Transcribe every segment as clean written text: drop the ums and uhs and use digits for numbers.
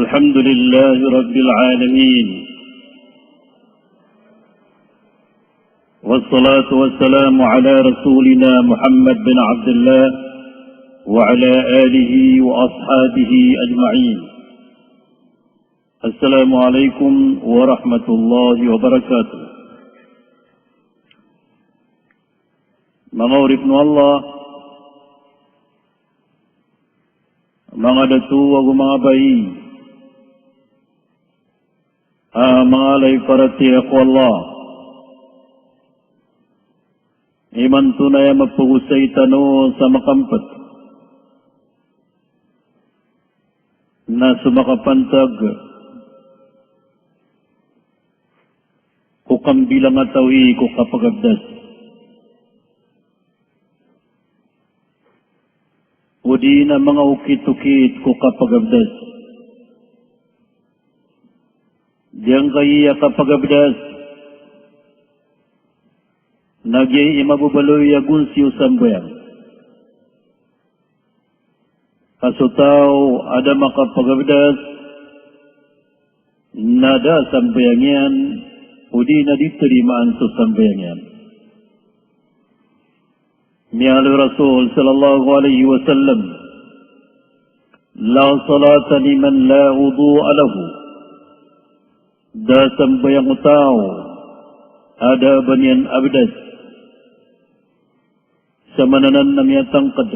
الحمد لله رب العالمين والصلاة والسلام على رسولنا محمد بن عبد الله وعلى آله وأصحابه أجمعين. السلام عليكم ورحمة الله وبركاته. Mga urip Allah, mga datu ag mga bayi, mga alay parati ako Allah, iman tunay magpagusay tano sa makampat, na sumakapantag, ko Kambilangatawi, ko Kapagabdas. O di na mga ukit-ukit ko Kapagabdas. Diyan kaya Kapagabdas, nagyay imabubaloy agun siyo sambayan. Kasutaw ada makapagabdas, nada sambayan yan, o di na ditirimaan sa sambayan yan. Ni'al Rasul sallallahu alaihi wasallam, la salata liman la wudu'a lahu. Da sambayang tao ada banyan abdas sa mananan na miyatangkad.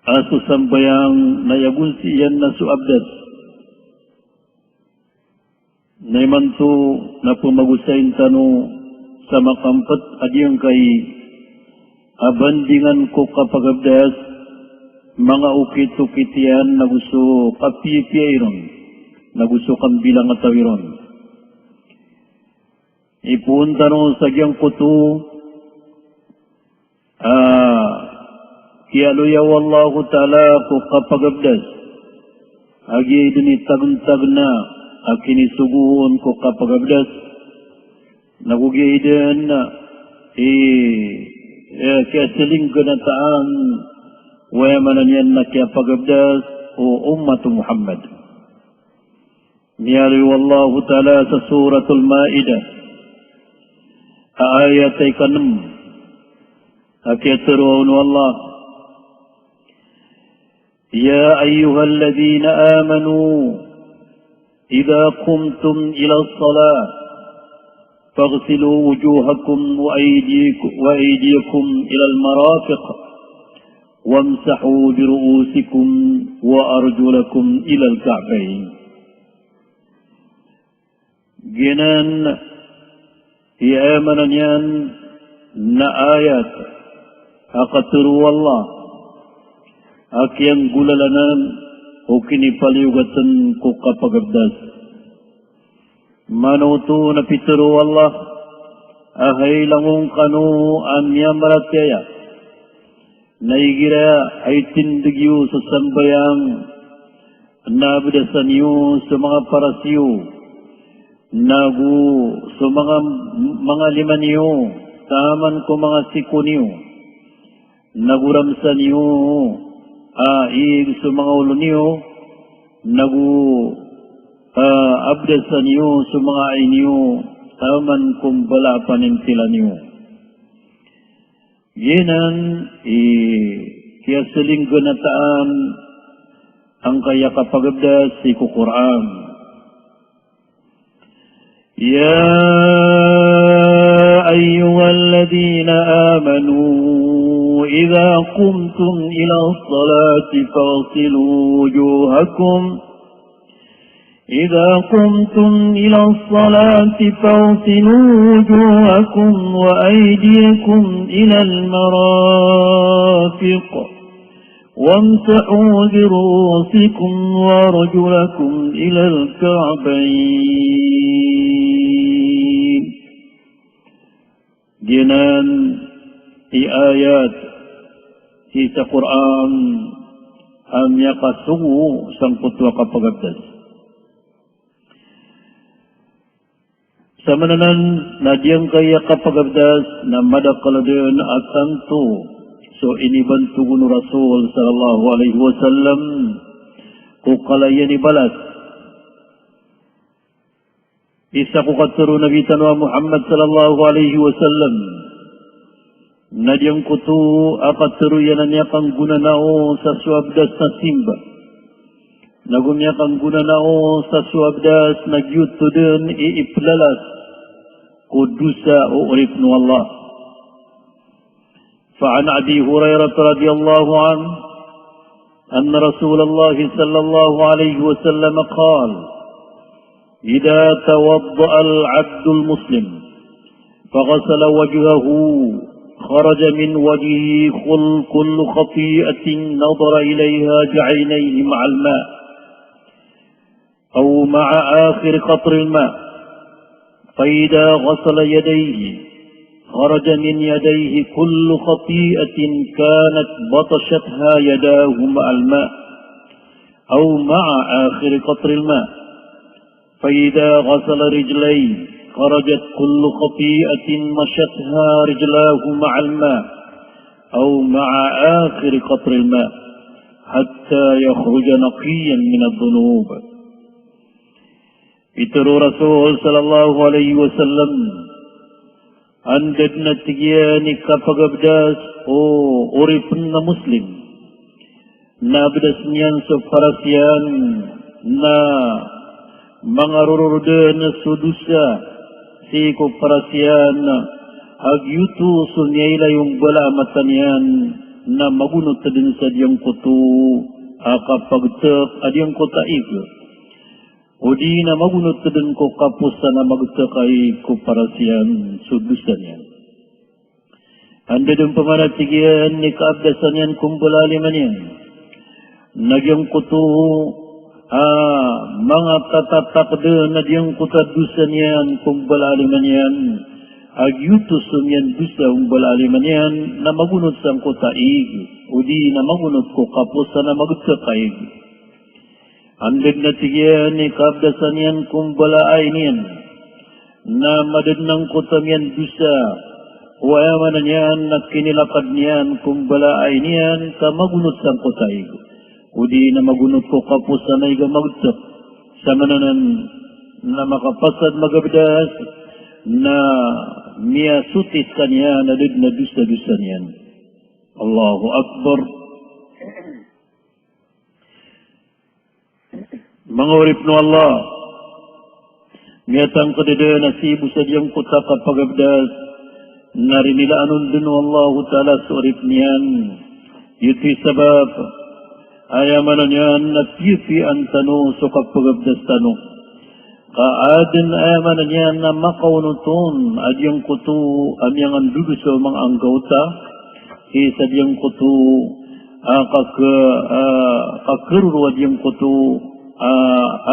Aso sambayang nayagun siyan na su abdas. Naimanto na pumagusayin tano sa makampat adiyang kay abandingan ko Kapagabdas, mga ukit-ukit yan na gusto kapipiyayron, na gusto Kambilangatawi ron. Ipunta no sa giyang kuto, kialuyaw Allah ta'ala ko Kapagabdas, agi dinitagntag na akinisuguhon ko Kapagabdas, nagugiidan na kaya siling ganataan wayamanan yan na kaya Kapagabdas o ummatu Muhammad. Niyaliw Allah ta'ala sa suratul Ma'idah ayat ay kanam akiyaturuan Allah, Ya ayyuhalladhina amanu idha kumtum ila salat فاغسلوا وجوهكم وأيديكم إلى المرافق وامسحوا برؤوسكم وأرجلكم إلى الكعبين. Ginan iamanan yan na ayat akaturu Allah akyang gulalanan o kinipaliugatan ko Kapagabdas. Manuto na pituro Allah ahay langong kanu amya maratyaya naigira ay tindigyo sa sambayang nabidasan niyo sa mga parasyo nagu sa mga lima niyo taman ko mga siko niyo naguramsan niyo sa mga ulo niyo nagu abdasan niyo sa mga ay niyo taman kung balapanin sila niyo. Yinan kaya siling ganataan ang kaya Kapagabdas si Quran. Ya ayyuhalladhina amanu idha qumtum ila salati faghsilu wujuhakum إذا قمتم إلى الصلاة فاغسلوا وجوهكم وأيديكم إلى المرافق وامسحوا برؤوسكم وأرجلكم إلى الكعبين. Ginan ayat sa Quran amya kasugo sang putwa Kapagabdas. Sa mananan na diyang kaya Kapagabdas na madakaladan at tanto So inibantugon Rasul sallallahu alaihi wasallam kukalayan ibalas. Isa ko katuro Nabi Tanwa Muhammad sallallahu alaihi wasallam. Nadyang kutu akaturo yan niya kang gunanao sa suabdas na simba. Nagumya kang gunanao sa suabdas nagyuto din iiplalas kudusa o uripnu Allah. فعن أبي هريرة رضي الله عنه أن رسول الله صلى الله عليه وسلم قال إذا توضأ العبد المسلم فغسل وجهه خرج من وجهه كل خطيئة نظر إليها بعينيه مع الماء أو مع آخر قطر الماء فإذا غسل يديه خرج من يديه كل خطيئة كانت بطشتها يداه مع الماء أو مع آخر قطر الماء فإذا غسل رجليه خرجت كل خطيئة مشتها رجلاه مع الماء أو مع آخر قطر الماء حتى يخرج نقيا من الذنوب. Itu Rasul sallallahu alaihi wasallam andad na tigiyan ni Kapagabdas o oripun na Muslim na abdas niyan sa parasyan na mga rururda na sudusa si ko parasyan agyuto sunyayla yung balamatan yan na magunot din sa diyang kutu kapagtak adyang kutaig o di na magunot din ko kapusa na magtakay ko parasyan sudusan yan. Anda din pamanatigian ni kaabdasan yan kung balaliman yan. Nagyang kutu mga tatatakda na diyang kutadusan yan kung balaliman yan. Agyutusun yan dusa kung balaliman yan na magunot sang kutaig o di na magunot ko kapusa na magtakaig. Andad na tigian ni kaabdasan yan kung balaay niyan na madad ng kutam yan dusa o ayaman na niyan na kinilakad niyan kung balaay niyan ka magunot sang kutaig. O di na magunot ko kapusa na iga magtak sa mananan na makapasad magabdas na miyasutit kanya na did na dusa-dusa niyan. Allahu Akbar. Mga uripno Allah, miyatang kadida na sibu sa diyang kuta kapagabdas narinilaan din Allah Ta'ala sa urip niyan. Ito'y sabab ayaman na niyan na pipi ang tanong so kapagabdas tanong. Kaadin ayaman na niyan na makaunuton adyang kutu amyang andudo sa mga anggota isa diyang kutu kakiruro adyang kutu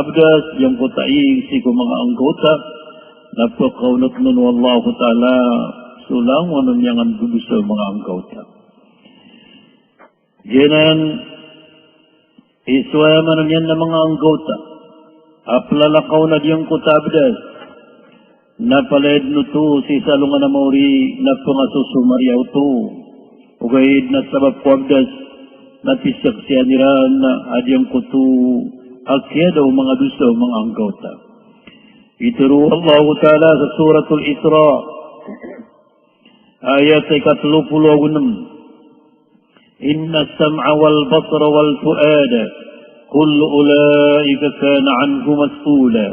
abdas yang kutaig si ko mga anggota napakaunot nun wallahu ta'ala sulangon yang andudo sa mga anggota. Ganan iswayaman niyan na mga anggota aplalakaw na diyang kutabdas napalaid no to si salungan na mauri na pangasusumariyaw to ugayid na sabab kuabdas na pisak siya niran na adyang kutu akya daw mga dusa mga anggota. Ituro Allah Ta'ala sa suratul Isra ayat 36 Inna as-sam'a wal basara wal fu'ada kullu ulaika kana anhu mas'ula.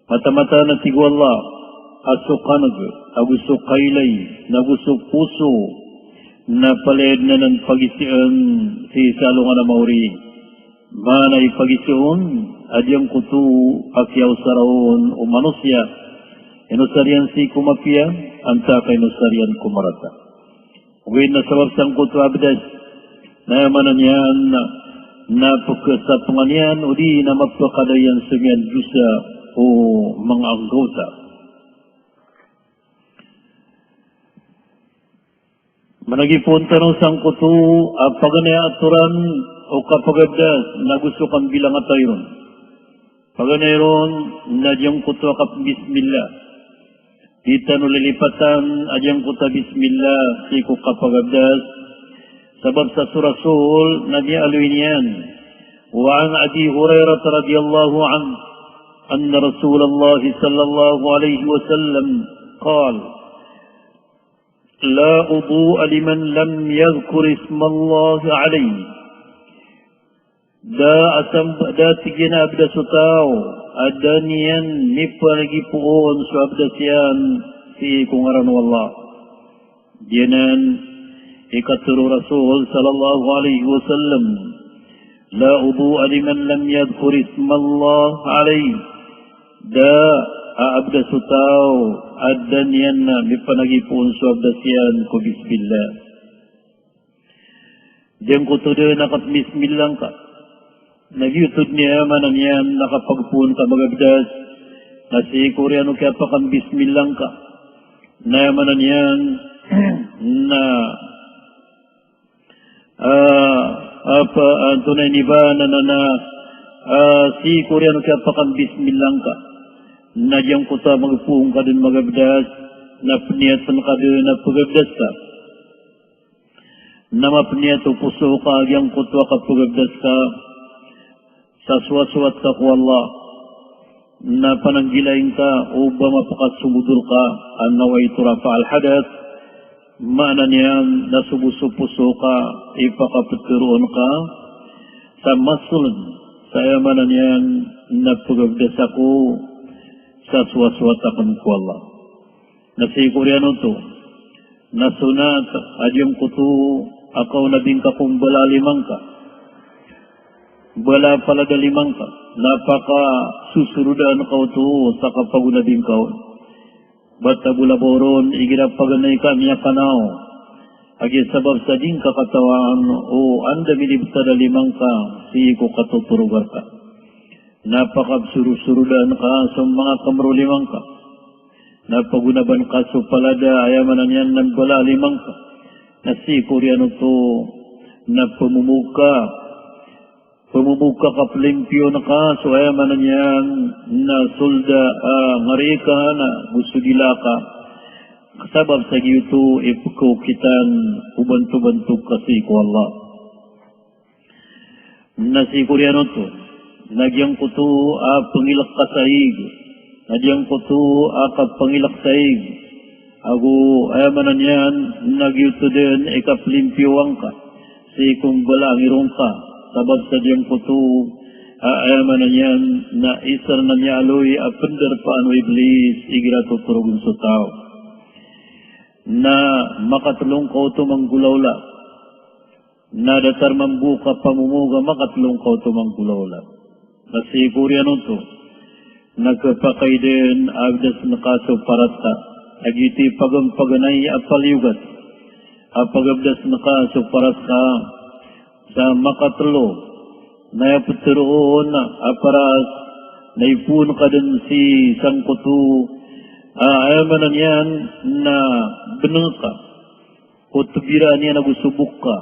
Mata-mata na tigo Allah asukanag agusukaylay nagusuk puso na paled na ng pagisian si salungan na mauri manay pagisiun adyang kutu akyaw saraon o manusya inusarian si kumapia anta kay nusarian kumarata. Uwin na sabab sang kutu abdas na yamanan yan na pagkasatungan yan o di na mapakadayan sa yan dusa o mga anggota. Managipon tanong sang kutu paganaya aturan o kapagabdas na gusto kang Kambilangatawi ron. Paganaya ron na diyang kutu akap bismillah. Kita nulilipatan adyang kuta bismillah si ko kapagabdas sabab sa surasul na di aluin yan وعن أبي هريرة رضي الله عنه أن رسول الله صلى الله عليه وسلم قال لا وضوء لمن لم يذكر اسم الله عليه. Da tigina abda sutao ada nian nipa lagi puon su abda sian si kungaran wallah. Dianan ikaturu Rasul sallallahu alaihi wasallam la wudu'a liman lam yadhkur isma Allah alaihi. Da abda sutao ada nian nipa lagi puon su abda sian ko bismillah. Diang kutude nakat bismillah ka. Nagyutod niya manan yan nakapagpun Kapagabdas nasi Koreano kaya pa kang bismillah ka na manan yan na tunay ni ba na si Koreano kaya pa kang bismillah ka na diyang kuta magpung ka din Magabdas na pniyatan ka din na Pagabdas ka na mapniyat puso ka diyang kutwa ka Pagabdas ka sa suwat-suwat ka ko Allah na pananggilain ka o ba mapakasumudul ka ang naway turafa al-hadat maanan yan na subusupuso ka ipakapaturoon ka sa masulun sa yamanan yan na Pagabdas ako sa suwat-suwat akan ko Allah na si Koreano to na sunat adyong kutu akaw na din ka kung balalimang ka bala pala dalimang ka, napaka susurudan kau tu sa kapaguna din kau. Bata bula boron, igirapaganay ka niya kanaw. Agi sabab sa din kakatawaan, o anda bilibta dalimang ka, si ko katuturugar ka. Napaka surusurudan ka sa mga kamrulimang ka. Napagunaban ka sa palada, ayamanan yan ng bala limang ka. Na si Koreano to, na pamumuka ka pelimpyo na ka, so ay manan yan na sulda ngarika na gusto dila ka. Kasabab sa giyuto, ipagkukitan, ubantu-bantu kasi ko Allah. Na si Koreano to, nagyang ko to pangilak ka sa ig, nagyang ko to pangilak sa ig. Ako ay manan yan, nagyuto din, ikapelimpyoan ka, si kung balangirong ka. Sabab sa diyang puto, ayaman na yan na isar na niya aloy apender paano iblis, igira tuturugun sa tao. Na makatulong ka ito manggulawla. Na datar mambuka pamumuga, makatulong ka ito manggulawla. Kasi Koreano to, nagpapakay din agdas na kaso parata. Agiti pagampaganay apalyugat. Apagabdas na kaso parata. Sa makatlo na yapaturoon aparas na ipun ka din si sangkutu ayamanan yan na benang ka o tubira niya na gusubok ka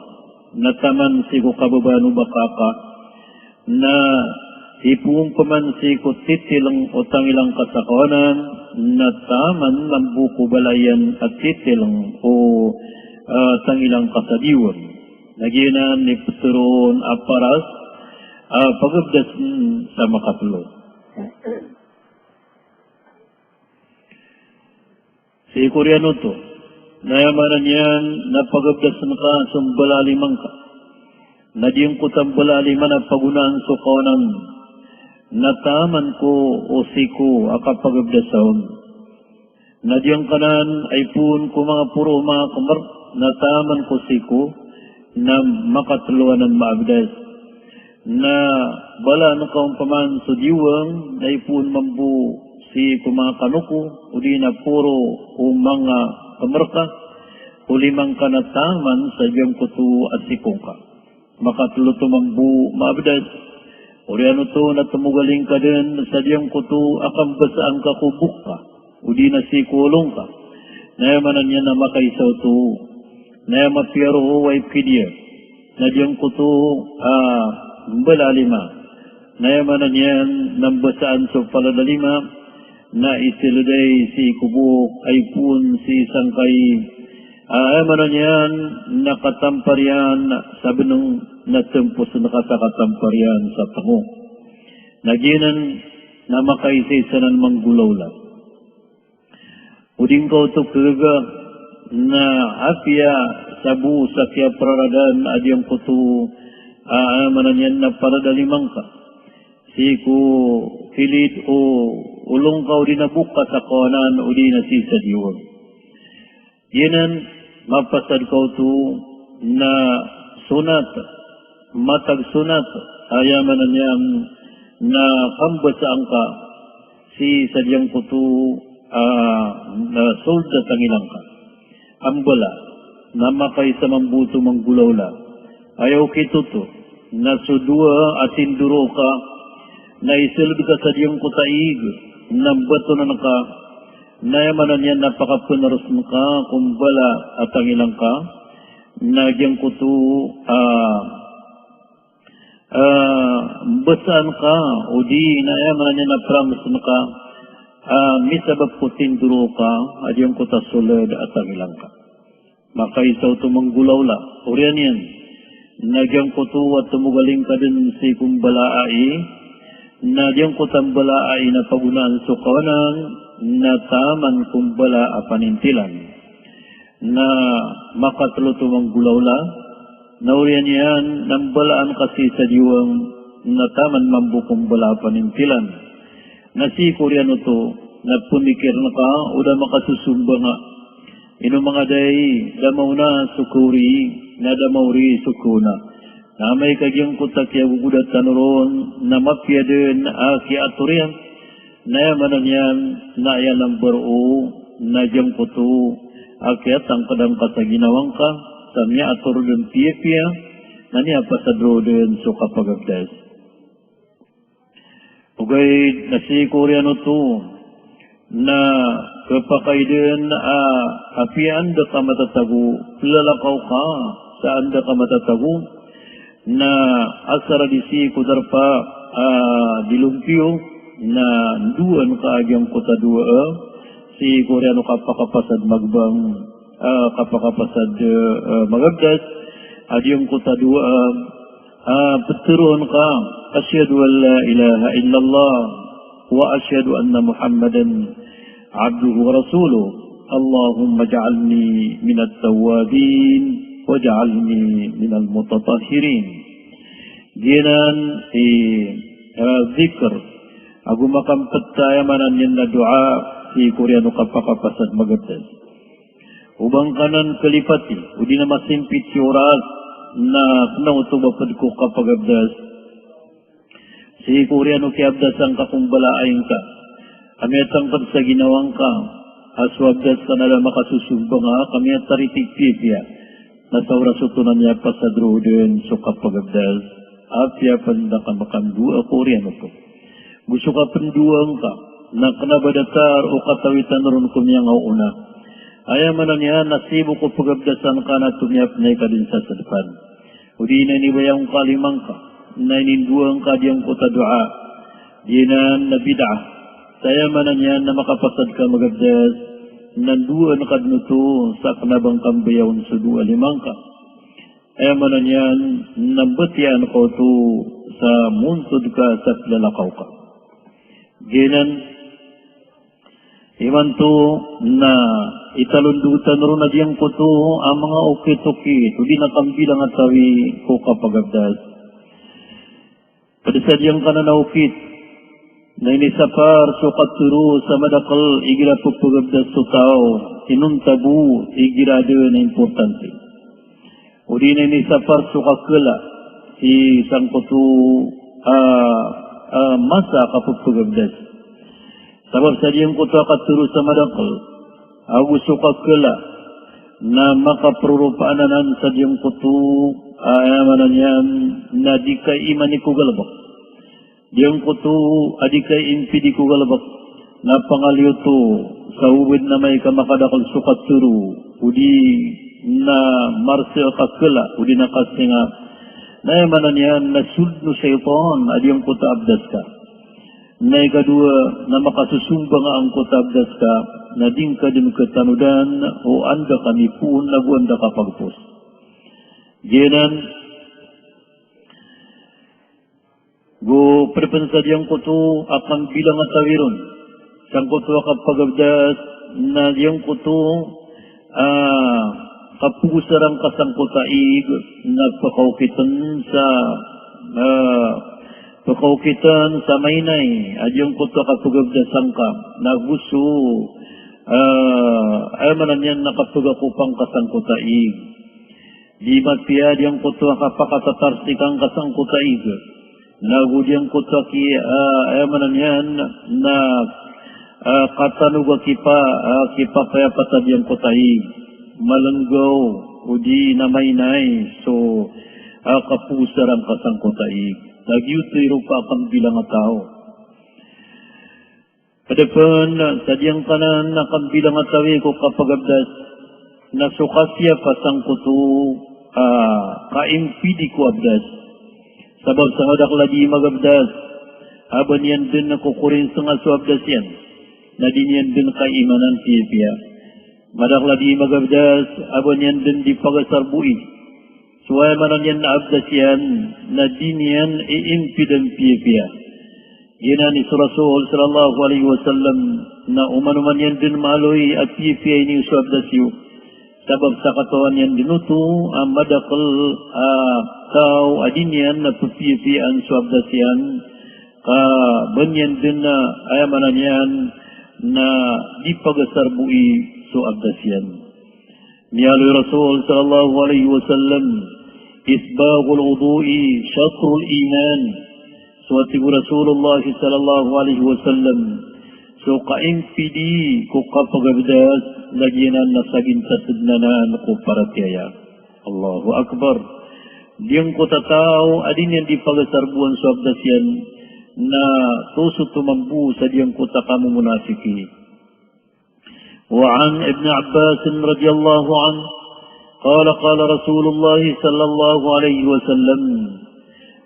na taman si ko kababano bakaka na ipun paman si ko titilang o tangilang kasakawanan na taman lambuko balayan at titilang o tangilang kasadiwan. Naginan ni Peturon aparas Pagabdas sa makatlo. Si Koreano to, nayamanan yan na Pagabdas na ka sumbalalimang ka. Nadiyang kutang balaliman na pagunaan so kawanan. Nataman ko o siko akapagabdasaon. Nadiyang kanan ay pun ko mga puro mga kamar. Nataman ko siko na makatuluan ng maabdas na bala na kaumpaman sa diwang na ipun mambu si kumanga kanuko o di na puro o mga kamarka o limang kanataman sa diyang kutu at sikong ka makatulo tumambu maabdas o riano to na tumugaling ka din sa diyang kutu akang basaan ka kubuk ka o di na sikulong ka na yamanan niya na makaisaw to na mapiyaro o ay pidiya na diyang kuto balalima na yamanan yan ng basaan sa paladalima na isiluday si kubuk ay pun si sangkay Mananyan nakatamparian sa benung natempos nakatakamparian sa tango. Naginan na makaisisanan manggulaw lang. Uding ko ito kaga na apya sabu sakya praradan adyang kutu mananyan na paradalimang ka. Siku kilit o ulong ka o dinabuka sa kawanan o di nasisa diwan. Yanan mapasad ko to na sunat, matag sunat, ayaman niyang na kambasaan ka si sadyang kutu na soldat ang ilang ka. Ambala, na makay sa mambuto manggulaw la. Ayaw kito to, na sudua at induro ka, na isilod ka sadyang kutaig, na bato na naka, nayamanan niya napakapunaros mo ka, kumbala at ang ilang ka, nagyang kutu, basaan ka, o di, nayamanan niya napramas mo ka, misabag putin duro ka, adyang kuta sulad at ang ilang ka. Makaisaw tumanggulaw la, uriyan yan, nagyang kutu at tumugaling ka din si kumbala ay, nagyang kutang bala ay napagunaan sa kawanan, na taman kumbala apanintilan na makatluto ang gulawla na uriyan yan nang balaan kasi sa diwang na taman mambu kumbala apanintilan na si Koreano to na punikir na ka o da makasusumba nga ino mga day damaw na sukuri na damawri sukuna na may kagyang kutakya gugudat tanuron na mapya din aki aturian nayamanan yan na yan ang baro na diyang puto akyat ang kadang kasaginawang ka sa niya atur din piya na niya pasadro din so kapagabdas. Ugay na si Koreano to na kapakay din apian da ka matatago lalakaw ka saan da ka matatago na asara di si kudarpa dilumpio na duan kaagyang kota dua si Koreano kapakapasad magbang kapakapasad magabdas adyang kota dua peturon ka asyhadu an la ilaha illallah wa asyhadu anna muhammadan abduhu wa rasuluh Allahumma ja'alni minat tawabin wa ja'alni minal mutatahhirin ginan zikr Agu makampat tayo manan yan na dua si Koreano kapakapasad magabdas. Ubang kanan kalipati, udi na masimpit si oras na nautubapad ko kapagabdas. Si Koreano kiabdas ang kakumbalaing ka. Kami at tangkad sa ginawang ka. Aswabdas ka na lang makasusumba nga, kami at taritig pipya. Nasa oras utunan niya pasadro din so kapagabdas. Apya panda ka makandua Koreano ko. Gusto ka penduang ka, na kanabadatar o katawitan ron kumiyang una. Ayaman na niya, nasibo ko pagabdasan ka na tumiyap na ka din sa depan. O di na inibayang kalimang ka, na ininduang ka diyang kota dua. Di na nabida. Ayaman na niya na makapasad ka magabdas, nanduan ka dito sa kanabang kambayaw sa dua limang ka. Ayaman na niya, nabatian ko to sa muntod ka sa lalakaw ka. Ginan, iman to na italundutan ron na diyang ko to ang mga ukit-ukit, hindi na Kambilangatawi ko kapagabdas. Padisa diyang kananaukit, na inisapar so katuro sa madakal igira po pagabdas so tao, inuntabu igira doon na importante. O di na inisapar so kakala, si sangkuto masa kapagpagabdas. Sabab sa diyang kuto katuro sa madakal, gusto kakala na makaprurupaanan sa diyang kuto ayamanan yan na di kay iman ko galabak. Diyang kuto adi kay impidi ko galabak na pangalyo to sa uwid na may kamakadakal sukat turo udi na marsel kakala udi na kasinga na yamanan yan na sudno syaitan adiyang kuta abdas ka. Na ikadua na makasusumba nga ang kuta abdas ka nading kadin ketanudan o anda kami pun lagu anda kapagpus. Jenan go perpensadiyang kutu akan bilang atawirun sang kutu kapagabdas na diyang kutu kapugusarang kasang kutaig na pakaukitan sa maynay adyang kutu kapagabdas sangka na gusto ay manan yan nakapagakupang kasang kutaig di magpiyad yung kutu kapakatatarsikang kasang kutaig nagudyang kutu ki ay manan yan na katanuga kipa kaya patadyang kutaig malanggaw udi na maynay so kapusarang kasang kutaig nagyutiro pa kang bilang tao kadepon sadyang kanan na kang bilang atawi ko kapagabdas na sukasya pasang kutu kaimpidi ko abdas sabab sa hadak lagi magabdas aban yan din nakukurin sa nga suabdas yan na din yan din kaimanan siya madakla di magabdas abon yan din di pagasarbui suway manan yan na abdas yan na din yan iimpidan piya gina ni Rasul sallallahu alaihi wasallam na umanuman yan din maloy at piya ini suabdas yu sabab sa katawan yan dinuto ang madakal tao adin yan na piya suabdas yan banyan din na ayamanan yan na di pagasarbui so abdasyan. Niyaloy Rasul sallallahu alaihi wasallam isbagul wudu'i syatrul iman. So atigu Rasulullah sallallahu alaihi wasallam so kaimpidi ko kapagabdas lagyanan na sagin sa tudnanan ko paratiyaya. Allahu Akbar. Diyang ko tataw adin yan di pagasarbuan so abdasyan na tuso tumambu sa diyang ko takamu munafiki. وعن ابن عباس رضي الله عنه قال قال رسول الله صلى الله عليه وسلم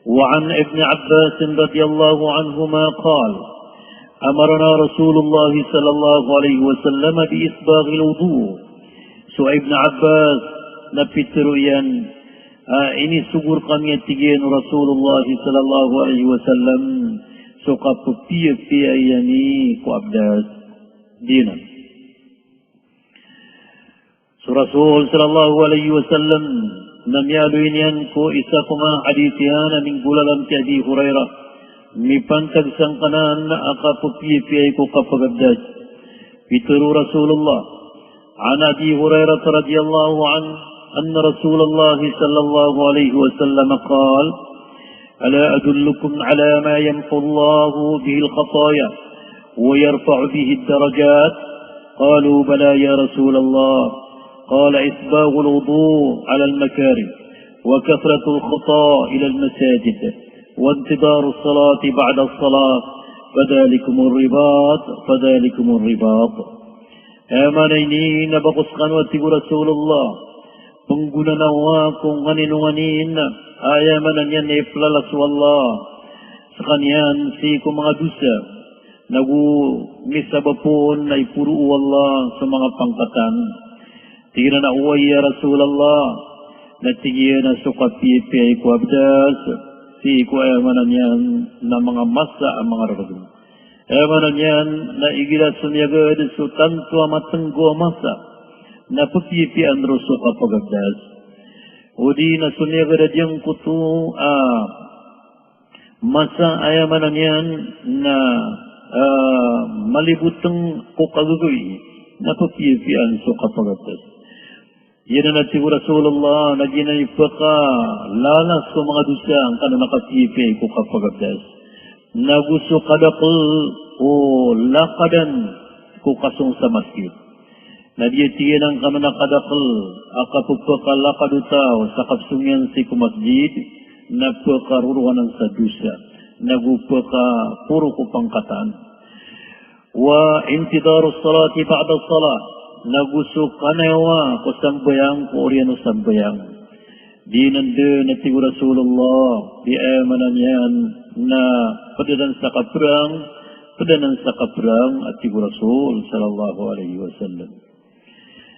وعن ابن عباس رضي الله عنهما قال أمرنا رسول الله صلى الله عليه وسلم بإسباغ الوضوء سو ابن عباس نبترويان ini sugur kami tigin Rasulullah sallallahu alaihi wasallam so kapupia yani ko abdas dinan so Rasul sallallahu alaihi wasallam namyalu inian ko isa kuma hadithian min gulalam ti Abi Hurairah mi pantag sang kanan akapupia ko kapagabdas pituru Rasulullah an Abi Hurairah radhiyallahu anhu أن رسول الله صلى الله عليه وسلم قال ألا أدلكم على ما يمحو الله به الخطايا ويرفع به الدرجات قالوا بلى يا رسول الله قال إسباغ الوضوء على المكارم وكثرة الخطى إلى المساجد وانتظار الصلاة بعد الصلاة فذلكم الرباط آمانيني نبقص قنوة رسول الله pengguna nawa kung nganin ayamanan yan iflalas wallah sakanian si kung mga dusa nagu misabapon na ipuru wallah sa mga pangkatan tignan na uway ya Rasulallah na tigyan na sukapipi ko abdas si ko ayamanan yan na mga masa ang mga ragod ayamanan yan na igila sumiyagad so tanto matenggo masa na pupipi ang ruso kapagabdas. O di na sunyagarad yung kuto masa ayamanan yan na malibutang kukagagoy na pupipi ang ruso kapagabdas. Yan na natigo Rasulullah na ginaypa ka lalas ko mga dusa ang kanang nakapipi ko kapagabdas. Na gusto kadakal o lakadan ko kasong sa masjid. Nadiyatiyan ang kami nakadakal, akapagpakalakadutaw sa kapsungyan si kumasjid, nagpakaruruanan sa dusa, nagpakapuro ko pangkatan. Wa intidaru salati ba'da salat, nagusok kanayawa ko sambayang ko oriano sambayang. Di nandun at tigo Rasulullah, di amanan yan na padadan sa kaprang, pedanan sa kaprang at tigo Rasul sallallahu alaihi wasallam.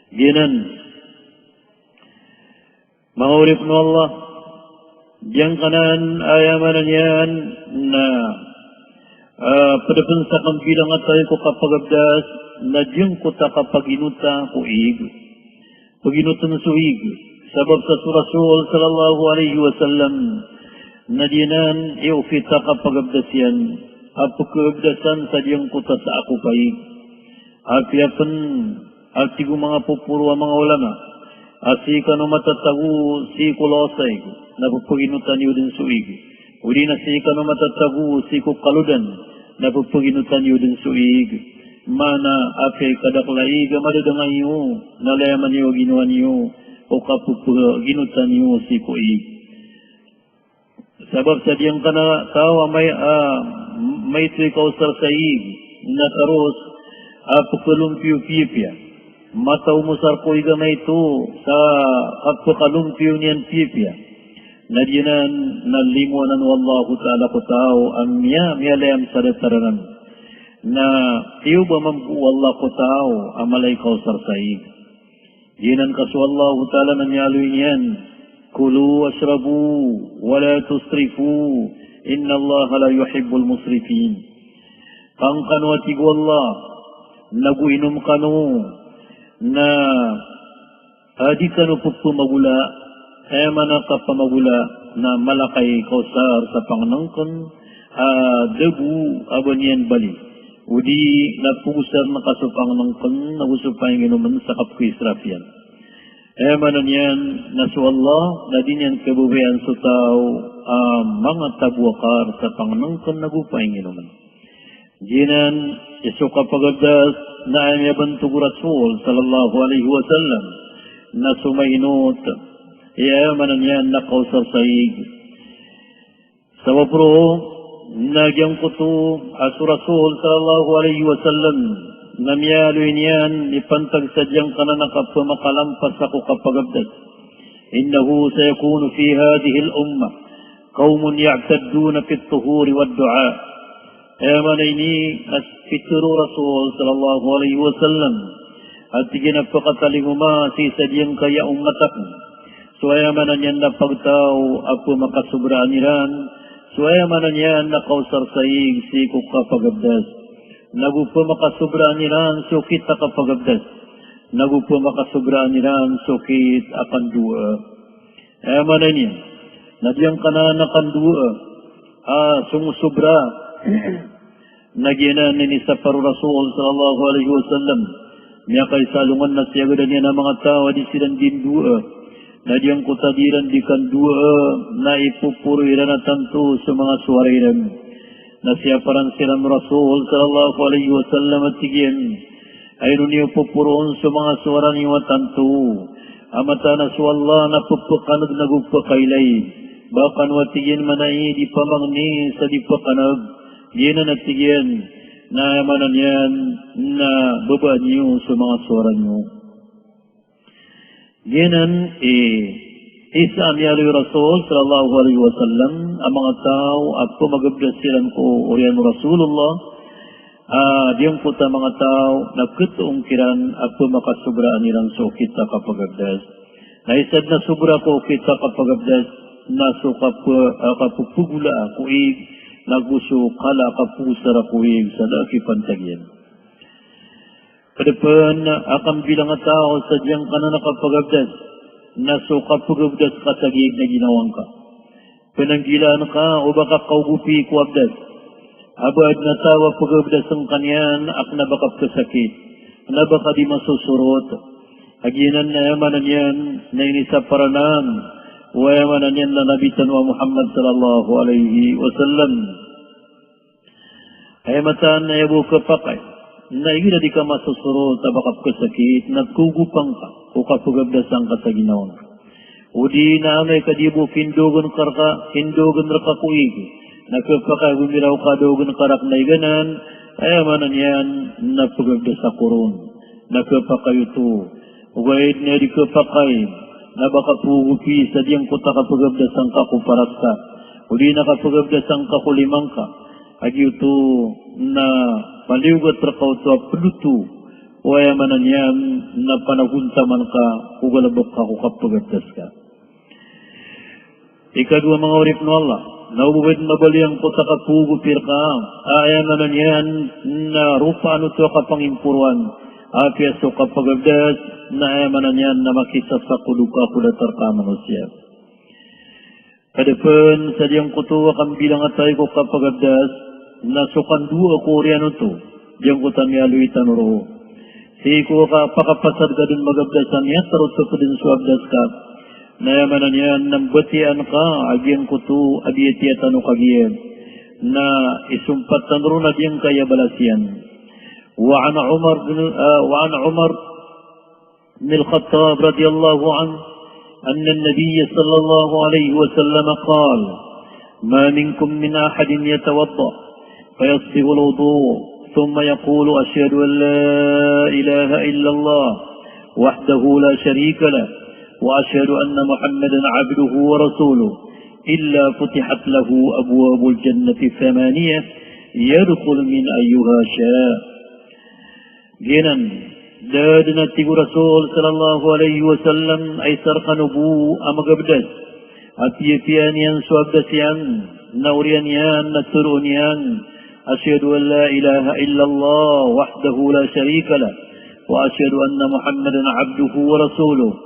Ginan, maurif no Allah, diyan kanan ayamanan yan na pada sa Kambilangatawi ko Kapagabdas na diyan ko ta kapaginuta ko ig. Paginutan suig. Sabab sa Rasul sallallahu alaihi wasallam na diyanan iukita Kapagabdas yan. Apagabdasan sa diyan ko ta sa ako paig. Apiapan artigo mga pupuro mga ulama. Asika no matatagu si kulosay na paginutan yun din suig. Uli na sika no matatagu si kukaludan na paginutan yun din suig. Mana api kadaklaiga madadangay nyo, nalayaman nyo ginawa nyo, o ginutan nyo si kuig. Sabab sa diyang ka na tawa may ito'y kausar sa ig, na taros pagkalumpyo-pipya. Mataw mo sar ko igamay ito sa pagkalumpyo niyan pipya. Na diyanan nalimuanan wallahu ta'ala ko tao ang miyalayam sa retaranan. Na tiyo ba mampu Allah ko tao amalay kausar sa ig. Diyanan kaso Allah ta'ala nanyaloy niyan. Kulu ashrabu wala tusrifu inna Allah la yuhibbul musrifin. Kang kanwatigo Allah naguinom kanu na adi kanu pupumagula kaya manakapamagula na malakay kausar sa pangnangkan debu abanian bali udi napusar na kasupang nangkan nagusupang inuman sa kapkwisrafian manan yan nasu Allah na din yan kabubayan sa tao mga tabuakar sa pangnangkan nagupang inuman jinan iso Kapagabdas na ayaban tugu Rasul sallallahu alaihi wasallam na sumainot manan yan nakausar sa ig sabapro nagyang kuto asu Rasul sallallahu alaihi wasallam namiyaloy niyan ipantag sadyang ka na nakapamakalampas ako Kapagabdas innahu sayakunu fi hadhihi al-umma qawmun ya'tadduna fi at-tuhuri wad-du'a manayni as pituro Rasul sallallahu alaihi wasallam at ginapakatalinguma si sadyang kaya umatak suaya manan yan na pagtao ako makasubraan niran suaya manan yan na kausar saig si Kapagabdas nagupo makasubraan niran sukit na Kapagabdas nagupo makasubraan niran sukit akan dua manan yan nadiyang kana nakandua sumusubra nagyanan ni sa paru Rasul sallallahu alaihi wasallam niya kay salungan na siya gada niya na mga tao di silang dindua na diyang kutadiran di kandua na ipupuriran na tanto sa mga suwariran na siya parang silang Rasul sallallahu alaihi wasallam at sigyan ay nun niyo pupuroon sa mga suwaran niyo at tanto amata na suwalla na pupukanag nagupakailay bakan watigyan manay di pamangni sa di pakanag yan at sigyan na manan yan na baba niyo sa mga suwaran niyo. Yanan isa amyaloy Rasul sallallahu alaihi wasallam ang mga tao at pumagabdas silang ko oriyan Rasulullah diyang puta mga tao na kituungkiran at pumakasubraan nilang so kita Kapagabdas. Naisad na sobra ko kita Kapagabdas na so kapupugula kuig naguso kala kapusara kuig sa laki pantagyan. Kadapan akang bilang tao sa diyang ka na Kapagabdas na so Kapagabdas katagig na ginawang ka. Penanggilaan ka o baka kaugupi ko abdas. Abad na tawa Kapagabdas ang kanyan ak na baka kasakit. Na baka di masusurot. Aginan na yamanan yan na inisa paranam. Wayamanan yan na nabitan wa Muhammad sallallahu alaihi wasallam. Ay mataan na yabo kapakay. Na igina di ka masusurot tabakap kasakit. Nagkugupang ka o Kapagabdas ang kasaginawan. O di na may kadibo kindogon raka kuig. Nagkapakay bumiraw kadogon karak na iganan. Ay amanan yan na Kapagabdas sa koron. Nagkapakay ito. Ugaid na di kapakay. Na baka pugupi sa diyang kuta Kapagabdas ang kakuparas ka. Uli na Kapagabdas ang kakulimang ka. agi itu na maliugat rakau tu pelutu waya mananyan na panaguntaman ka kugalabok ka Kapagabdas ka. Ikadua mga urip no Allah, naubuwid mabaliang ko sa katugupir ka, aya mananyan na rupa ano to kapangimpuruan, apia so Kapagabdas na aya mananyan na makisa sa kuluka kulatar ka manusia. Kadapan sa diyang kutuwa Kambilangatawi ko Kapagabdas, nasukan dua ko riyan ito, diyang kutan niya luitan uro. Si ko ka pakapasad ka dun magabdasan niya, tarot ka din suabdas ka, na yamanan yan, nambatian ka, agyan kutu, agiyatiatan o kagyan, na isumpat tanro na diyang kaya balasyan. Wa'an Umar bin al-Khattab radiyallahu anhu, أن النبي صلى الله عليه وسلم قال ما منكم من أحد يتوضأ فيصبغ الوضوء ثم يقول أشهد أن لا إله إلا الله وحده لا شريك له وأشهد أن محمدا عبده ورسوله إلا فتحت له أبواب الجنة 8 يدخل من أيها شاء. جنن dadna tigu Rasul sallallahu alaihi wasallam ay sarkanubu amagabdas at ipian yan suabdas yan naurian yan naturun yan asyhadu an la ilaha illallah wahdahu la sharika lah wa asyhadu anna muhammadan abduhu wa rasuluh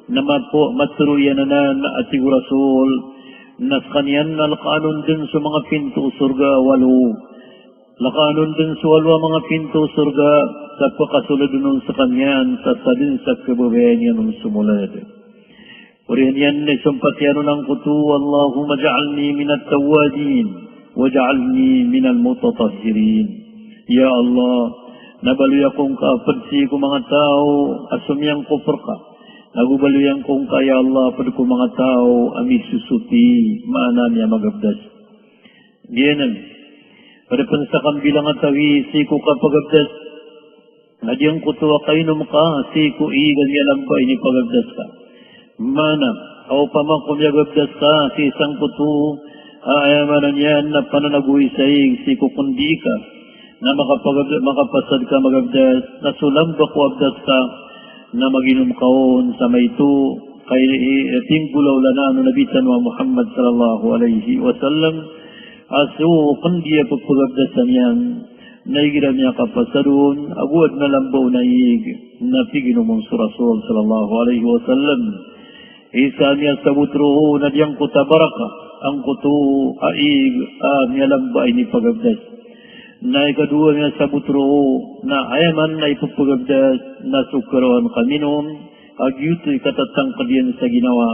nama po matru yan at tigu Rasul naskan yan alqanun din sa mga pintu surga walu lakanun din sa walwa mga pintu surga sa pagkasulad nun sa kanyan sa sadin sa kababayan niya nung sumulad. Urihan yan na sumpatyan ng kutu, Allahumma ja'alni minat tawadin wa ja'alni minal mutatahhirin. Ya Allah, nabaluya kong kapadsi ko mga tao, asumyang kufr ka. Nagubaluyang kong kaya Allah, pad ko mga tao, ami susuti, maana niya magabdas. Giyanan, pada sa Kambilangatawi, si ko Kapagabdas, nadiyang kutuwa kainom ka, si ko igan yalambay ni pagabdas ka. Mana, o pamakong yagabdas ka, si isang kutu, ayamanan yan na pananaguhi saig, si ko kundi ka, na makapasad ka magabdas, na sulamba ko abdas ka, na maginom kaon sa mayto, kay tinggulaw lanano nabitan wa Muhammad sallallahu alaihi wasallam, aso kundi pagpagabdasan yan, naigiran niya kapasadun, abuad na lambaw naig, na piginumong sa Rasul sallallahu alaihi wasallam. Isa niya sa butro, na diyang kutabaraka, ang kutu aig, niya lambay ni pagabdas. Na ikadua niya sa butro, na ayaman na ipagpagabdas, na sukaroan kaminom, agyuto'y katatang kadiyan sa ginawa,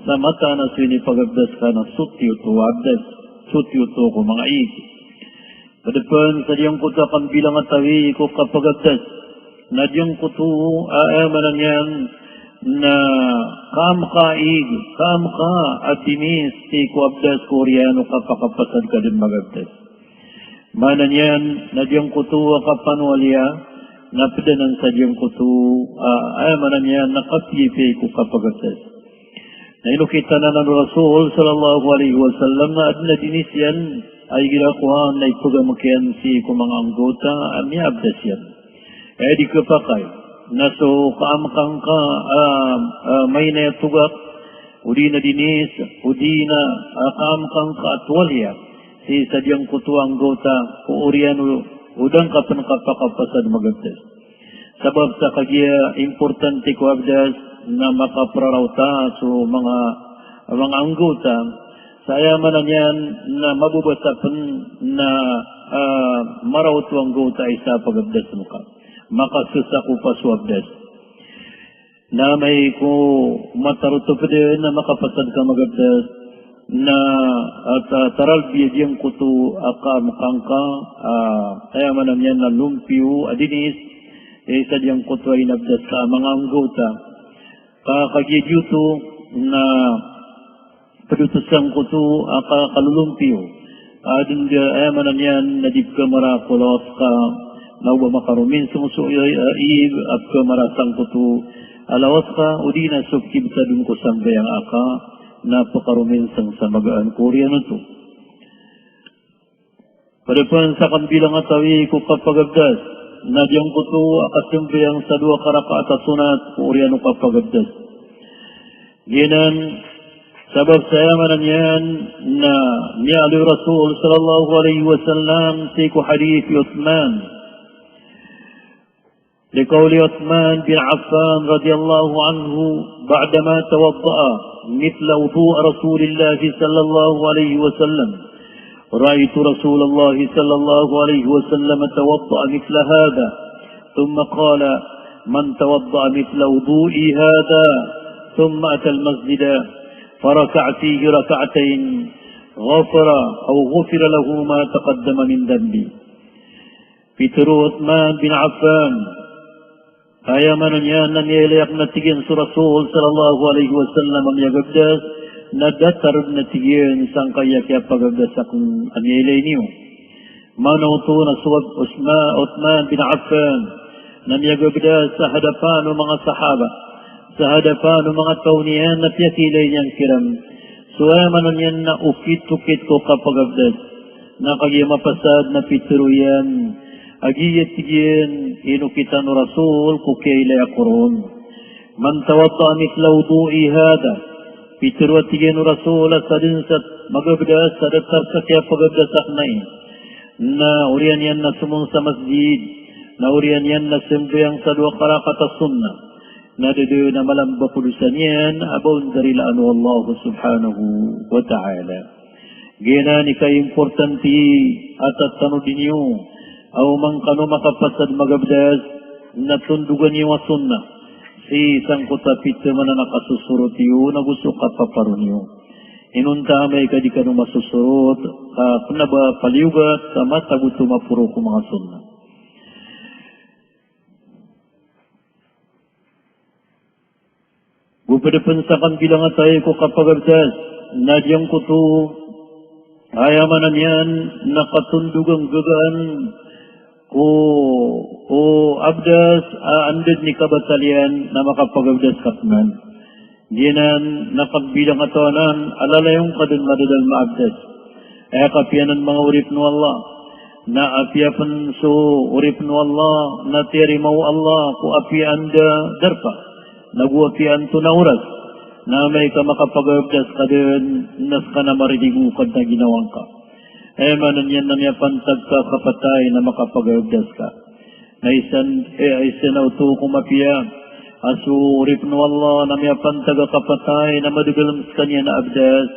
sa mata na sini pagabdas ka na sutyo to abdas, sutyo to ko mga ig. Kadapan sa diyang kuta Kambilangatawi ko Kapagabdas, na diyang kutu aamanan yan na kamkaig, kamka at tinis ti ko abdas koreano kapakapasad ka din magabdas. Manan yan na diyang kutu kapanwalya, na padanan sa diyang kutu aamanan yan na kapipe ko Kapagabdas. Na inukita na ng Rasul sallallahu alaihi wasallam na adna dinis yan, ay ginakuha na ipagamakian si kumang anggota ami abdas yan. Di kapakay, naso kaamakang ka may natugak, udi na dinis, udi na kaamakang ka atwalya, si sadyang kutu anggota, uurian udang kapan kapakapasad magabdas. Sabab sa kagya importante ko abdas na makaprarauta so mga anggota, saya manan yan na mabubasapan na marawat ang gota ay sa pagabdas mo ka. Makasusaku pa suabdas. Na may ko mataruto pa din na makapasad ka magabdas na at taral biyadiyang kutu akamukang ka saya manan yan na lumpio adinis isa diyang kutu ay nabdas ka mga anggota. Kakagidyuto na padutusang kutu kalulumpio. Adun dia ayamanan yan na di ka marakulos ka na uba makarumin sumusuyoy iig at ka marasang kutu. Alawas ka udi na subkib sa dun ko sanggayang aka na pakarumin sang samagaan Korea na to. Padahal sa Kambilangatawi ko Kapagabdas, nadyang ko to akasimbayang sa 2 karakaat at sunat ko oriano Kapagabdas. Ginan, sabab saya manan yan na ni'ali Rasul sallallahu alaihi wasallam siku hadith Uthman. لقول عثمان بن عفان رضي الله عنه بعدما توضأ مثل وضوء رسول الله صلى الله عليه وسلم رأيت رسول الله صلى الله عليه وسلم توضأ مثل هذا ثم قال من توضأ مثل وضوئي هذا ثم أتى المسجد فركع فيه ركعتين غفر له ما تقدم من ذنبه. Pitru Uthman bin Affan ayaman niya na niyalayak na tigin sa Rasul sallallahu alaihi wasallam ang yagabdas na datarod na tigin sang kaya pagabdas akong aniyalay niyo. Manauto na suwag Uthman bin Affan na niyagabdas sa hadapan ng mga sahaba, sa hadapan ng mga tauniyan na piyakilay niyang kiram. So ayaman niyan na ukit-ukit ko kapagabdas na kaya mapasad na pitro yan. Agiyat tigin inukitan ng Rasul kukailay akoron. Man tawadda mitla wudu'i hada. Pitro tigin ng Rasul sa din sa magabdas sa datar sa kaya pagabdasak na na urian yan na sumong sa masjid, na urian yan na sembayang sa 2 karakat at sunnah, na dito na malambapulusan yan abon dari laano Allah subhanahu wa ta'ala. Gina ni kay importanti at tanong ninyo aw man kano makapasad magabdas na tundugan niyo ang sunnah si isang kutapit man na nakasusurot niyo na gusto kapaparon niyo inunta may kadi kano masusurot kunaba paliugat sa mata gusto mapuro ko mga sunnah. Gupadepan sa Kambilangatawi ko Kapagabdas nadyang ko to ayamanan yan nakatundugang gagaan o abdas andad ni kabatalian na makapagabdas katman. Diyan nakagbilangatawanan alalayong kadun madadal maabdas. Kapianan mga urip no Allah na apiapan so urip no Allah na tirimaw Allah ku apian da darpa naguapian to na oras na may ka makapagabdas kadun nas ka na maridigukan na ginawang ka. Manan yan na niya pantag ka kapatay na makapagabdas ka. Na isan auto kumapiya. Asu urip no Allah na niya pantag ka kapatay na madugalam sa kanya na abdas.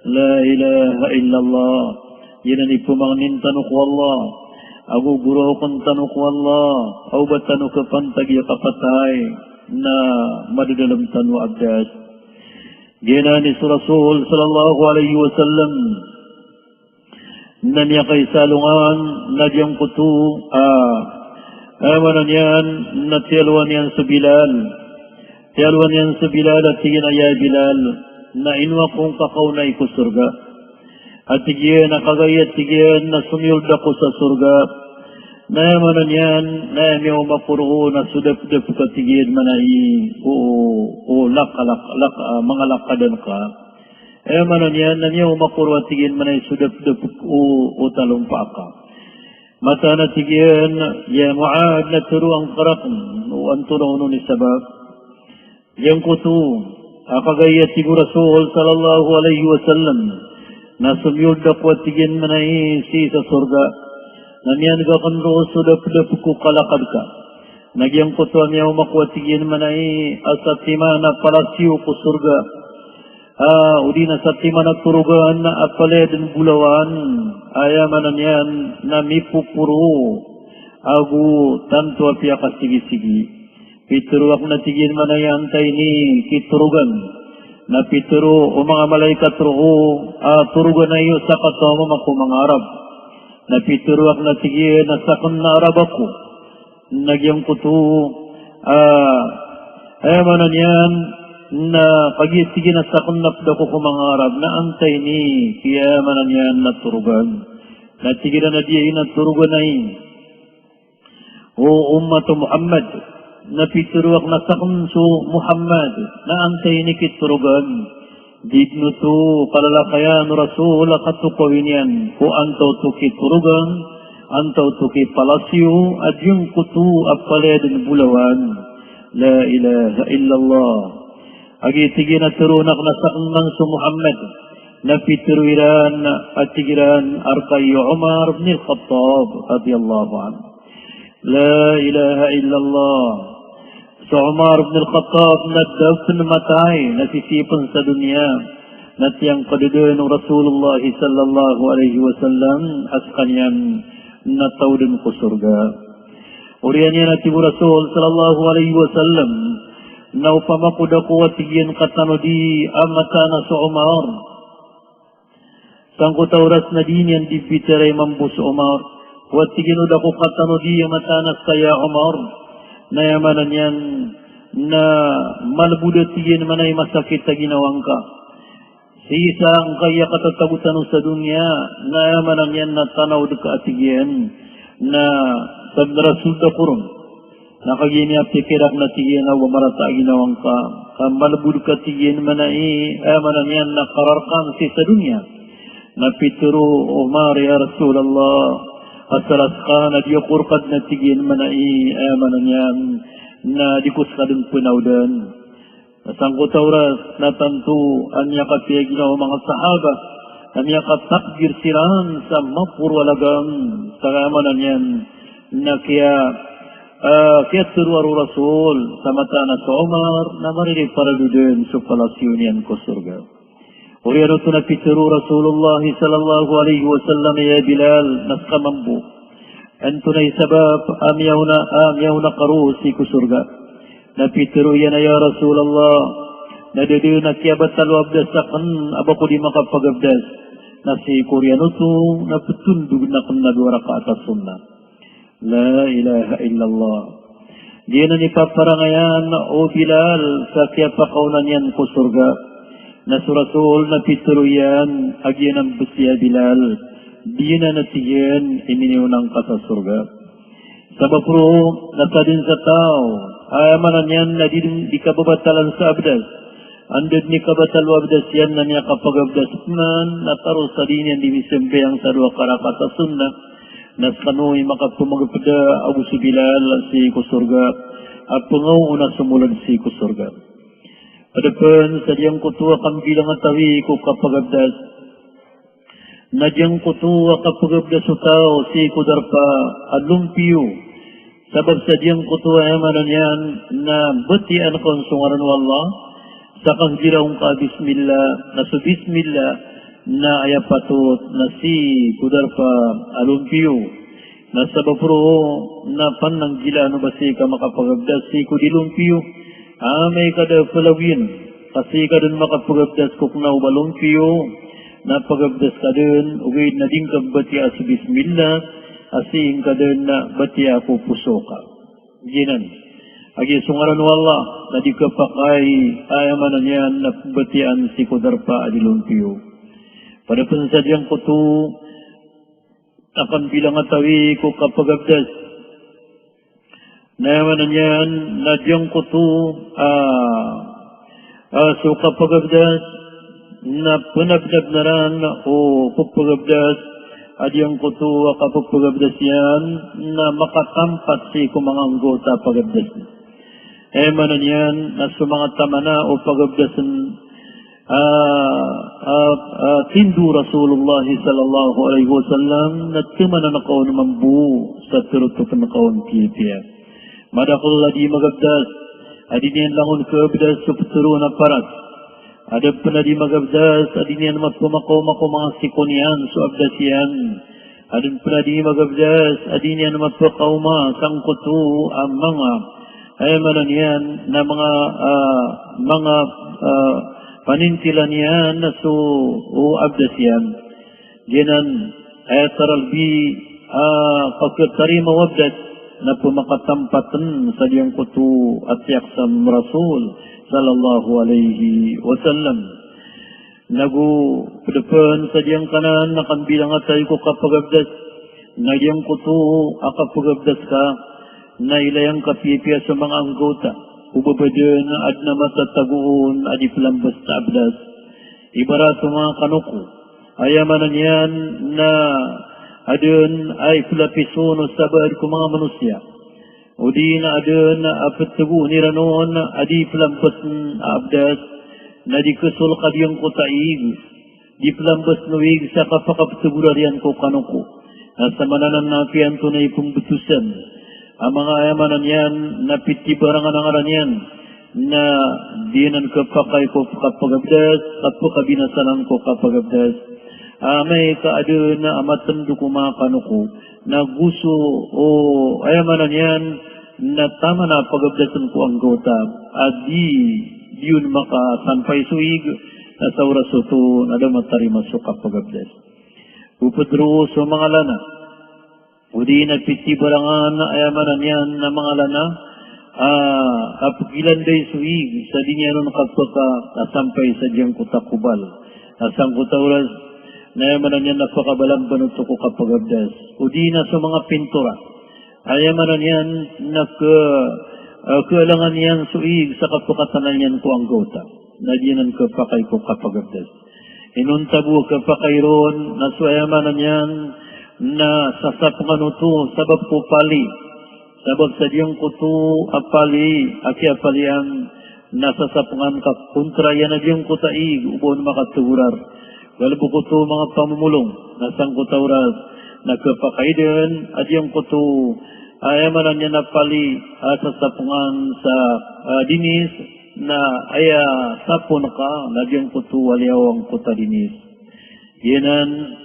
La ilaha illallah. Yan ang ipumangnin tanok ko Allah. Ako guro kong tanok ko Allah. Aw ba tanok ka pantag ya kapatay na madugalam tanok abdas. Gina ni Rasul sallallahu alaihi wasallam na niya kay salungan na diyang kutu amanan yan na tiyalwan yan sa Bilal at tigin ayay Bilal na inwa kong kakaw na iko surga at tigin na kagayat tigin na sumyuld ako sa surga na amanan yan na emiyaw mapuro na sudap-dap ka tigin manay o mga lakadan ka. Manan yan na niya umapurwa tigin manay sudap-dap o talumpa ka. Mata na tigin, ya Mu'ad na turu ang karakn o ang tunaw ni sabab. Yang kutu, akagayat tigu Rasul sallallahu alaihi wasallam na sumyod ako tigin manay si sa surga. Na niyan gakan ro sudap-dap ko kalakad ka. Nagyang kutu niya umakwa tigin manay asatima na palasyo ko surga. Udi na sa tima nagturugan na apaled ng bulawan ayamanan yan na mipupuro agu tanto apya kasigi-sigi pituruak na tigin manayantay ni kiturugan na pituro o mga malaikat roho turugan na iyo sa katama ako mga Arab na pituruak na tigin na sakon na Arab ako nagyang kutu ayamanan yan na pag-isigin na sa kunapda ko mga Arab na antay ni kiyamanan yan na turugan. Na tigilan na diya na turugan na o ummatu Muhammad na pituruak na sa kunso Muhammad na antay ni kiturugan. Dibnu tu kalalakayan Rasul katukawinian ku antau tuki turugan, antau tuki palasyo, at yung kutu apaleden bulawan. La ilaha illallah. Agi tigi na turunak na saknang su Muhammad na pituruiran at tigiran arkayo Umar bin Khattab radiyallahu anhu. La ilaha illallah. So Umar bin Khattab nadafn matay nasisipan sa dunia na tiyang kaduduan ng Rasulullah sallallahu alaihi wasallam as kanyan natawdan ko surga. Uriyan niya na tibu Rasul sallallahu alaihi wasallam na upamakudaku at tigyan katanodi amata na sa Umar. Sangko tauras na din yan di piteray mambus Umar. Wat tigyan ako katanodi amata na kaya Umar. Na yamanan yan na malabudat tigyan manay masakit na ginawang ka. Sa isang kaya katatabutan sa dunya na yamanan yan na tanaw ka atigyan na sadrasul da kurun. Nakagini aptikirak na tigyan na wamarata ginawang ka. Malabud ka tigyan manay yamanan yan na kararkan sa dunya. Napituro Umar ya Rasulullah asalas ka na diyokurkad na tigin manai amanan yan na dikus ka dun punawdan. Sangko tauras na tanto anya kapiyag na mga sahaba anya katakbir siran sa mapurwalagang sa amanan yan na kaya turuaru Rasul sa mata na sa Umar na marinig para dudun sa palasyon yan ko surga. Uriyan ito napituro Rasulullah sallallahu alaihi wasallam ya Bilal naskamambu. Ito na isabab amyaw na karusi ko surga. Napituro yan ya Rasulullah nadadun na kiabat talwabdas akan abako di makapagabdas. Nasi Korean ito napitundug na kung nagwara ka atas sunnah. La ilaha illallah. Diyan na nipaparangayan o Bilal sa kiapakaunan yan ko surga. Na surasul na pituruyan agyan ang busya Bilal di na natiyan iminiw ng kasasurga. Sa bapro nasadin sa tao ayamanan yan na di kababatalan sa abdas andad ni kabatal wabdas yan na niya kapagabdas man nataro sa din yan di misempe ang sarwa karakata sunna nas kanuy makapumagpada abu si Bilal si kusurga at pungaw una sumulad si kusurga. Adapun sa diyang kutua Kambilangatawi ko Kapagabdas. Na diyang kutua Kapagabdas utaw si kudarpa alumpiyo. Sabab sa diyang kutua emanan yan na batian kon sungaran wallah. Sa kanggiraong ka bismillah na sa bismillah na ayapatot na si kudarpa alumpiyo. Na sabab ro na panang gila ano ba si ka makapagabdas si kudilumpiyo. May kada palawin kasi ka dun makapagabdas kuk na ubalumpiyo na pagabdas ka dun uwid na din ka batia sa bismillah asing ka dun na batia ko puso ka ginan agi sungaran wallah na di ka pakay ayamanan yan na batian si kudarpa adilumpiyo pada pensadyang ko to akan bilang atawi ko kapagabdas Nayamanan yan, nadyang ko to, so kapagabdas, na punabnab na ran, o kapagabdas, adyang ko to, kapagabdas yan, na makatampat si kumang anggota pagabdas. Manan yan, na sa mga tamana o pagabdasan, tindu Rasulullah sallallahu alaihi wasallam, na tumanan ako naman buo sa turutupan ako ang kipya. Madakul di magabdas, adinian langon keabdas suputuro na parat. Adab pun di magabdas, adinian magpumako-mako mga sikonian so abdas yan. Adab pun di magabdas, adinian magpakauma sangkutu ang mga ayamanan yan na mga panintilan yan na so abdas yan. Ginan ayataralbi pagkatarima wabdas na pumakatampatan sa diyang kutu at yaksam Rasul sallallahu alaihi wasallam. Nagu pedepan sa diyang kanan na Kambilangatawi ko kapagabdas na diyang kutu akapagabdas ka na ilayang kapipya sa mga anggota ubabadan at na matataguon at ipalambas sa abdas ibarat mga kanuko, ayamanan yan na adun ay pulapisun o sabad ko mga manusia. O di na adun apatugu niranon adi pelambas abdas na di kesul kadiyang ko taig, di pelambas nuig sa kapakaptugurarian ko kanuko. Nasa mananan na piyan tunay kong butusan. Ang mga ayamanan yan na pitibarangan ang aran yan na dinan kapakay ko kapagabdas at pakabinasalan ko kapagabdas. May kaadun na amatan dukumakaano ko na gusto o ayamanan yan na tama na pagabdasan ko ang gota at di yun makasampay suig na sa oras ito na damatarimas ko kapagabdas. Upadro sa mga lana o di na pitibarangan na ayamanan yan na mga lana apagilan day suig sa dinyanon kapagkasampay sa diyang kutakubal. Asang kutauras na yamanan yan napakabalang banot ko kapagabdas. O di na sa mga pintura. Ayamanan yan na kailangan yan suig sa kapakatanan yan ko ang gota. Na dinan kapakay ko kapagabdas. Inuntabo kapakayron na sa ayamanan yan na sasapungan ito sabab ko pali. Sabab sa diyang kuto apali, aki apali ang nasasapungan ka kontra yan na diyang kutaig, ubon makatugurar. Galbo kuto mga pamumulong, nasang kutauras, nagkapakaidan, at diyang kuto ayamanan niya na pali at sasapungan sa dinis na aya sapon ka, na diyang kuto waliaw ang kuta dinis. Yanan,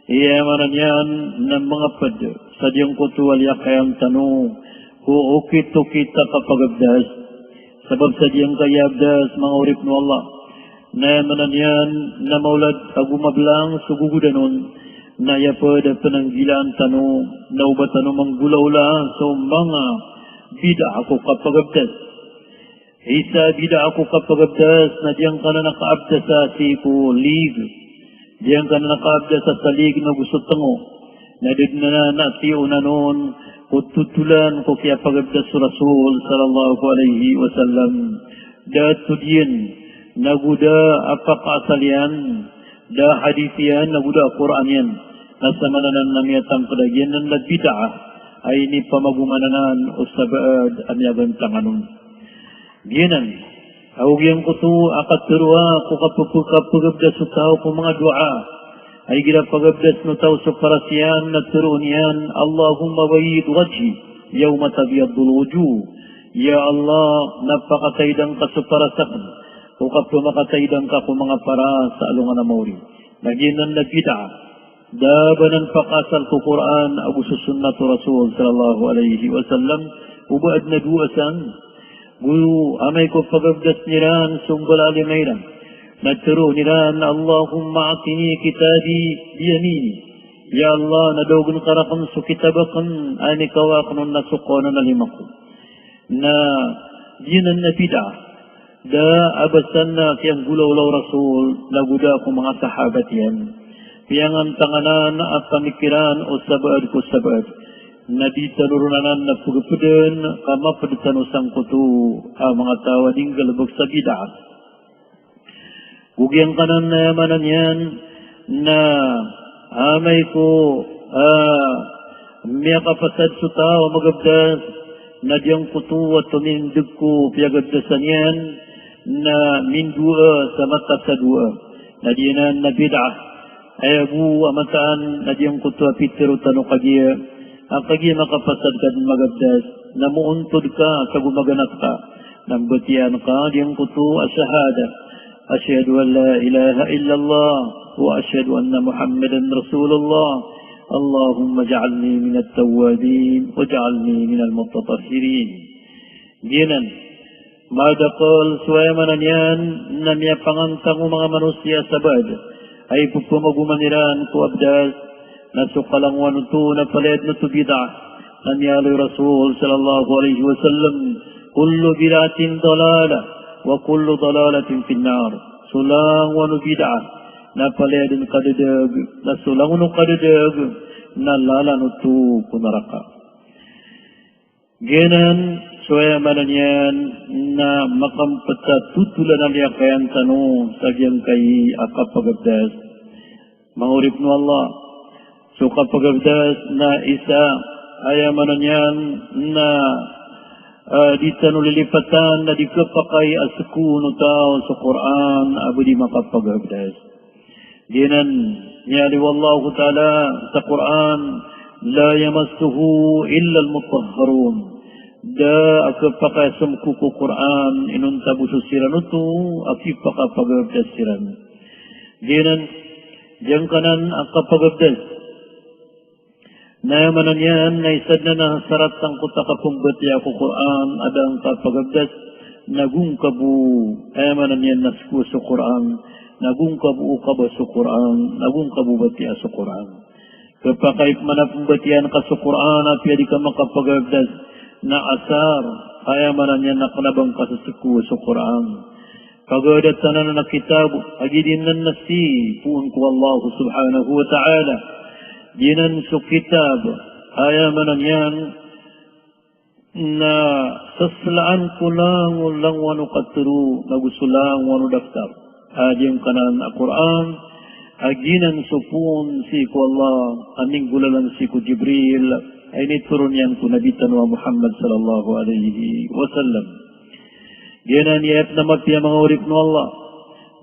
iyamanan yan ng mga pad, sa diyang kuto waliaw kayang tanong, kung ukito kita kapagabdas, sabab sa diyang kayabdas, mga urip no Allah, na manan yan, na maulad agumablang sugugudanon, na yapad at pananggilaan tanong, na ubat tanong manggulaula sa mga bida ako kapagabdas. Isa bida ako kapagabdas, na diyang ka na nakaabdas sa siko lig, diyang ka na nakaabdas sa lig na gusto tango, na digna na natiyo na noon, tutulan ko kaya pagabdas sa Rasul sallallahu alaihi wasallam datu diyan naguda apakasalian da hadithian naguda Quran yan nasa mananan na miyatang kadagyan ng nagbida'ah ay ni pamagumananan o sabad amyagan tanganon ginan awagyan ko to akaturuha ko kapagabdas sa tao ko mga dua ay gila pagabdas no tao sa parasyan na turuan yan, Allahumma bayid wajhi, yawma tabiyadul wujuh. Ya Allah, napakataydang ka sa parasakan, o kapag makataydang ka kung mga para sa alungan na mauri. Naginan na bida, dabanan pakasal ko Quran, abu sunnatu Rasul sallallahu alaihi wasallam, ubaad na duasan, guru amay ko pagabdas niran, sumbal alimayran, nagturo nila na Allahumma atini kitabi biyamini. Ya Allah, nadogon karakam su kitabakan ani kawakan nasukonan na limako. Na dinan na bida, da abasan na kiyang gulaw-law Rasul, laguda ko mga sahabat yan. Piyangan tanganan at pamikiran o sabad ko sabad. Na di talurunanan na pugupudan, kamapadatan usang kutu, mga tawa ding galabag sa bida. Gugyang kanan na yamanan yan na amay ko miya kapasad sa tao magabdas na diyang kutu at tumindig ko piyagabdasan yan na mindua sa mata sa dua na diyanan na bid'ah ay abu amataan na diyang kutu apitero tanong kagiya ang kagiya makapasad ka din magabdas na muuntod ka sa gumaganap ka nang batian ka diyang kutu asahada أشهد أن لا إله إلا الله وأشهد أن محمدا رسول الله اللهم اجعلني من التوابين واجعلني من المتطهرين جنا ماذا قال سويمنا نيان نم يفغنتم mga manusia sabad ay pupumagumaniran ko abdas nasukalangwan ito na paled na tubida nanyaloy Rasul sallallahu alaihi wasallam kullu bidatin dalala وكل ضلالة في النار سلام ونبدع نپلید قددگ نسلام نقددگ نلالا نتو كنرقا جنن Soya mananyan na makampatatutulan ang liyakayan tanong sa diyang kay Kapagabdas. Mangurip no Allah. So Kapagabdas na isa ay mananyan na di tanulilipatan na di kapakay asukuno tao sa Quran abu di makapagabdas. Dinan niyali wallahu ta'ala sa Quran la yamassuhu illa al-mutahharun. Da akapakasam ko Quran inuntabu susiran ito akipakapagabdas siran. Dinan diyang kanan akapagabdas. Na mananyan na isad na nasarat ang kutakapumbat ya ko Quran adang kapagabdas nagung kabu mananyan nasku sa Quran nagung kabu kaba sa Quran nagung kabu bati sa Quran kapakait manapumbatian ka sa Quran at pwede ka makapagabdas na asar kaya mananyan nakalabang ka sa siku sa Quran kagadat tanan na kitab agidin nan nasi puun ko Allah subhanahu wa ta'ala dinan su kitab aya mananyan na saslaan ko lang wano katuru nagusulang wano daftar ajeng kanan Al-Quran aginan supun si ko Allah aning gulalan si ko Jibril ay niturun yan ko Nabi Tanwa Muhammad sallallahu alaihi wasallam dinan yap na magpiya mga urip no Allah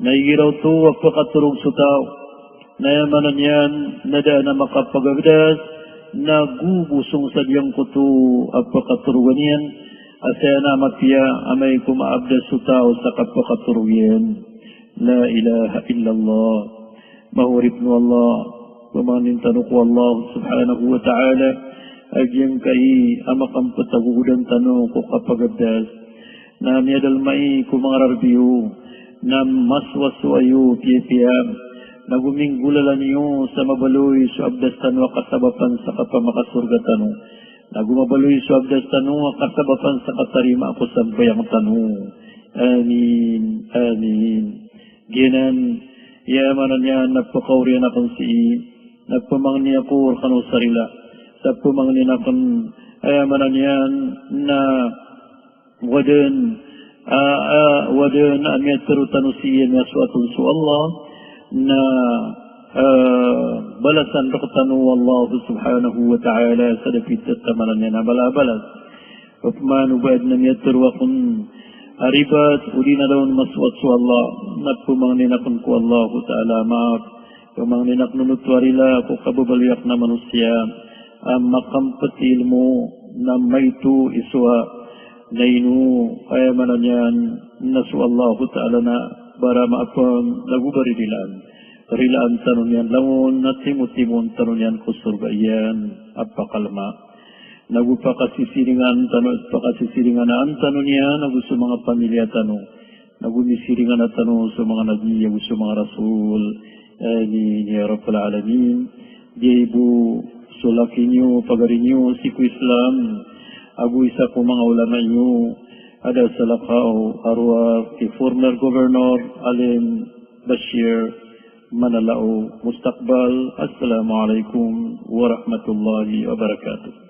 naigiraw to wag pakaturong sutaw na mananyan nada na makapagabdas na gubusong sa diyang kuto apakaturugan yan asaya na matya amay kumaabdas sa tao sa kapakaturugan la ilaha illallah mahurip no Allah pamanin tanong ko Allah subhanahu wa ta'ala agyang kai amakampatagudan tanong ko kapagabdas na miyadalmai kumangararbiyo na maswaswayo piyapiyam naguminggulalan niyo sa mabaloy sa abdas tanong kasabapan sa kapamakasurga tanong nagumabaloy sa abdas tanong kasabapan sa katarima ako sambayang tanong amin amin ginan yamanan niya nagpakaurian akong nagpamangni ako kanong sarila nagpamangni akong ayamanan niyan na wadan amiyat terutan usiyan na suatun su Allah na balasan rakatanu Allah subhanahu wa ta'ala sa dapit at tamanan niya na balabalas upmanu baad na miyat terwakun aribat uli na daw maswat su Allah nagpumangninakon ko Allah ta'ala maaf pumangninak nunutwarila ko kababaliyak na manusia makampatil mo na maytu iswa na inu kaya mananyan nasu Allah ta'ala na bara maapang lagubari rilaan tanong yan langon na timon tanong yan kusurga yan apakalma nagupakasisiringan tanong at pakasisiringan na ang tanong yan nagusto mga pamilya tanong nagumisiringan na tanong sa mga nabi gusto mga rasul ni Rabbal Alamin di ibu sulaki nyo pagarin nyo siku Islam agu isa ko mga ulama nyo ada sa Lanao arwah si former Governor Aleem Bashier Manalao Mostaqbal. Assalamualaikum warahmatullahi wabarakatuh.